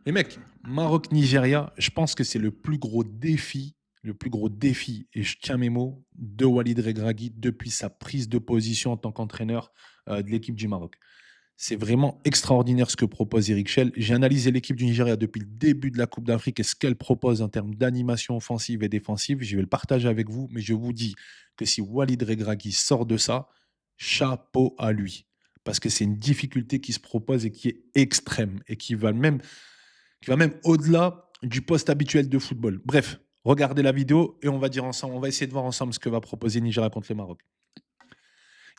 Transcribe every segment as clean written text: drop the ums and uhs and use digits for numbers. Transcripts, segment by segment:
Les mecs, Maroc-Nigeria, je pense que c'est le plus gros défi, et je tiens mes mots, de Walid Regragui depuis sa prise de position en tant qu'entraîneur de l'équipe du Maroc. C'est vraiment extraordinaire ce que propose Eric Chell. J'ai analysé l'équipe du Nigeria depuis le début de la Coupe d'Afrique et ce qu'elle propose en termes d'animation offensive et défensive. Je vais le partager avec vous, mais je vous dis que si Walid Regragui sort de ça, chapeau à lui. Parce que c'est une difficulté qui se propose et qui est extrême et qui va même au-delà du poste habituel de football. Bref, regardez la vidéo et on va dire ensemble, on va essayer de voir ensemble ce que va proposer Nigeria contre le Maroc.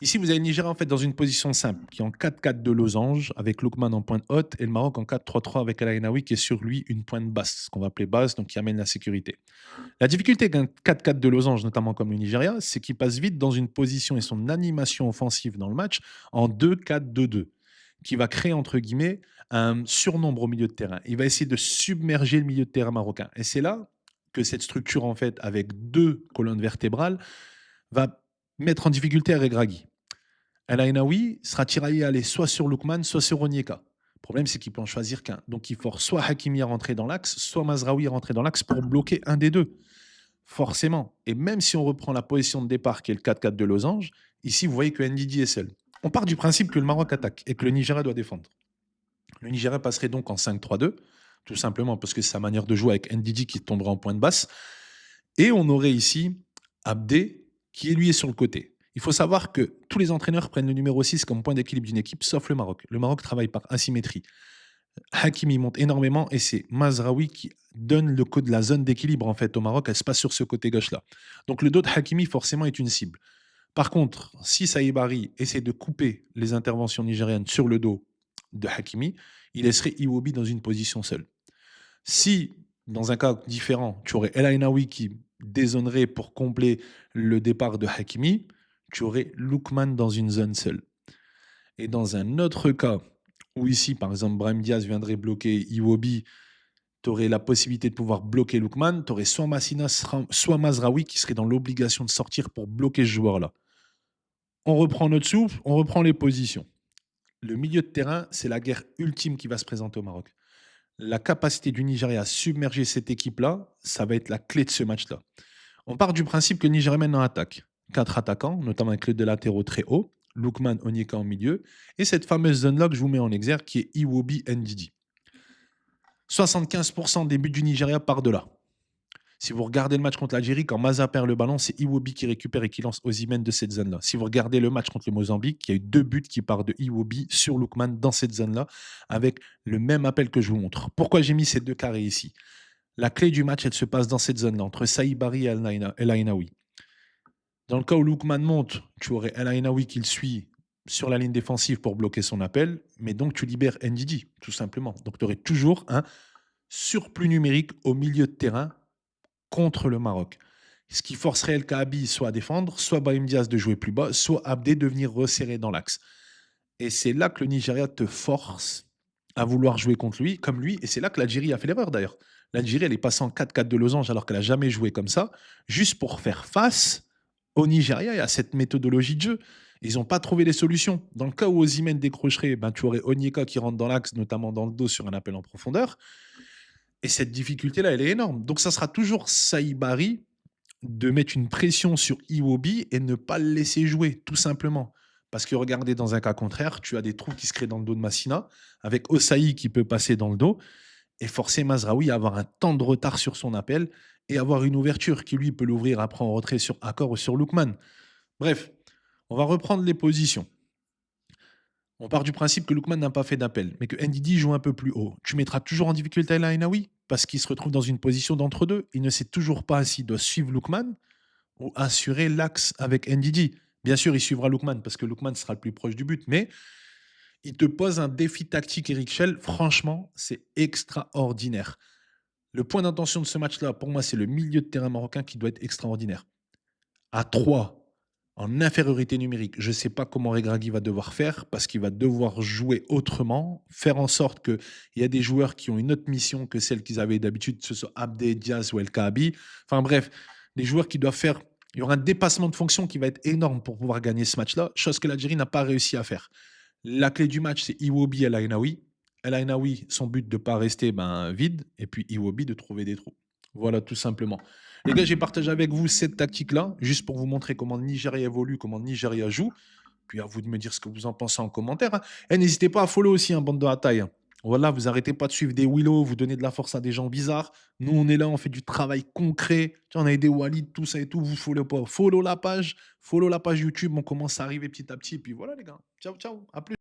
Ici, vous avez le Nigeria en fait dans une position simple, qui est en 4-4 de losange, avec Lookman en pointe haute, et le Maroc en 4-3-3 avec El Ainaoui qui est sur lui une pointe basse, ce qu'on va appeler basse, donc qui amène la sécurité. La difficulté d'un 4-4 de losange, notamment comme le Nigeria, c'est qu'il passe vite dans une position et son animation offensive dans le match en 2-4-2-2, qui va créer entre guillemets un surnombre au milieu de terrain. Il va essayer de submerger le milieu de terrain marocain. Et c'est là que cette structure, en fait, avec deux colonnes vertébrales, va mettre en difficulté Regragui. El Ainaoui sera tiraillé à aller soit sur Lookman, soit sur Onyeka. Le problème, c'est qu'il peut en choisir qu'un. Donc, il force soit Hakimi à rentrer dans l'axe, soit Mazraoui à rentrer dans l'axe pour bloquer un des deux. Forcément. Et même si on reprend la position de départ, qui est le 4-4 de losange, ici, vous voyez que Ndidi est seul. On part du principe que le Maroc attaque et que le Nigeria doit défendre. Le Nigeria passerait donc en 5-3-2, tout simplement parce que c'est sa manière de jouer avec Ndidi qui tomberait en pointe basse. Et on aurait ici Abdé qui, lui, est sur le côté. Il faut savoir que tous les entraîneurs prennent le numéro 6 comme point d'équilibre d'une équipe, sauf le Maroc. Le Maroc travaille par asymétrie. Hakimi monte énormément et c'est Mazraoui qui donne le code de la zone d'équilibre en fait au Maroc. Elle se passe sur ce côté gauche-là. Donc le dos de Hakimi forcément est une cible. Par contre, si Saïbari essaie de couper les interventions nigériennes sur le dos de Hakimi, il laisserait Iwobi dans une position seule. Si, dans un cas différent, tu aurais El Ainaoui qui dézonerait pour combler le départ de Hakimi, tu aurais Lookman dans une zone seule. Et dans un autre cas, où ici, par exemple, Brahim Diaz viendrait bloquer Iwobi, tu aurais la possibilité de pouvoir bloquer Lookman, tu aurais soit Massina, soit Mazraoui qui serait dans l'obligation de sortir pour bloquer ce joueur-là. On reprend notre souffle, on reprend les positions. Le milieu de terrain, c'est la guerre ultime qui va se présenter au Maroc. La capacité du Nigeria à submerger cette équipe-là, ça va être la clé de ce match-là. On part du principe que le Nigeria mène en attaque. 4 attaquants, notamment avec les deux latéraux très hauts, Lookman, Onyeka en milieu, et cette fameuse zone-là que je vous mets en exergue qui est Iwobi Ndidi. 75% des buts du Nigeria partent de là. Si vous regardez le match contre l'Algérie, quand Maza perd le ballon, c'est Iwobi qui récupère et qui lance Osimhen de cette zone-là. Si vous regardez le match contre le Mozambique, il y a eu 2 buts qui partent de Iwobi sur Lookman dans cette zone-là, avec le même appel que je vous montre. Pourquoi j'ai mis ces deux carrés ici? La clé du match, elle se passe dans cette zone-là, entre Saïbari et El Ainaoui. Dans le cas où Lookman monte, tu aurais El Ainaoui qui le suit sur la ligne défensive pour bloquer son appel, mais donc tu libères Ndidi, tout simplement. Donc tu aurais toujours un surplus numérique au milieu de terrain contre le Maroc. Ce qui forcerait El Kaabi soit à défendre, soit Brahim Diaz de jouer plus bas, soit Abdé de venir resserrer dans l'axe. Et c'est là que le Nigeria te force à vouloir jouer contre lui, comme lui, et c'est là que l'Algérie a fait l'erreur d'ailleurs. L'Algérie, elle est passée en 4-4 de losange alors qu'elle n'a jamais joué comme ça, juste pour faire face au Nigeria et à cette méthodologie de jeu. Ils n'ont pas trouvé les solutions. Dans le cas où Osimhen décrocherait, ben, tu aurais Onyeka qui rentre dans l'axe, notamment dans le dos sur un appel en profondeur. Et cette difficulté-là, elle est énorme. Donc, ça sera toujours Saïbari de mettre une pression sur Iwobi et ne pas le laisser jouer, tout simplement. Parce que regardez, dans un cas contraire, tu as des trous qui se créent dans le dos de Massina, avec Osaï qui peut passer dans le dos, et forcer Mazraoui à avoir un temps de retard sur son appel et avoir une ouverture qui, lui, peut l'ouvrir après en retrait sur Accor ou sur Lookman. Bref, on va reprendre les positions. On part du principe que Lookman n'a pas fait d'appel, mais que Ndidi joue un peu plus haut. Tu mettras toujours en difficulté El Ainaoui parce qu'il se retrouve dans une position d'entre-deux. Il ne sait toujours pas s'il doit suivre Lookman ou assurer l'axe avec Ndidi. Bien sûr, il suivra Lookman parce que Lookman sera le plus proche du but, mais il te pose un défi tactique, Eric Chell. Franchement, c'est extraordinaire. Le point d'intention de ce match-là, pour moi, c'est le milieu de terrain marocain qui doit être extraordinaire. À 3, en infériorité numérique, je ne sais pas comment Regragui va devoir faire parce qu'il va devoir jouer autrement, faire en sorte qu'il y a des joueurs qui ont une autre mission que celle qu'ils avaient d'habitude, que ce soit Abdé, Diaz ou El Kaabi. Enfin bref, des joueurs qui doivent faire. Il y aura un dépassement de fonction qui va être énorme pour pouvoir gagner ce match-là, chose que l'Algérie n'a pas réussi à faire. La clé du match, c'est Iwobi El Ainaoui. El Ainaoui, son but de ne pas rester, ben, vide et puis Iwobi de trouver des trous. Voilà, tout simplement. Les gars, j'ai partagé avec vous cette tactique-là, juste pour vous montrer comment le Nigeria évolue, comment le Nigeria joue. Puis à vous de me dire ce que vous en pensez en commentaire, hein. Et n'hésitez pas à follow aussi, hein, bande de hataï, hein. Voilà, vous arrêtez pas de suivre des Willow, vous donnez de la force à des gens bizarres. Nous, on est là, on fait du travail concret. Tu vois, on a aidé Walid, tout ça et tout. Vous follow pas. Follow la page YouTube. On commence à arriver petit à petit. Et puis voilà, les gars. Ciao, ciao. À plus.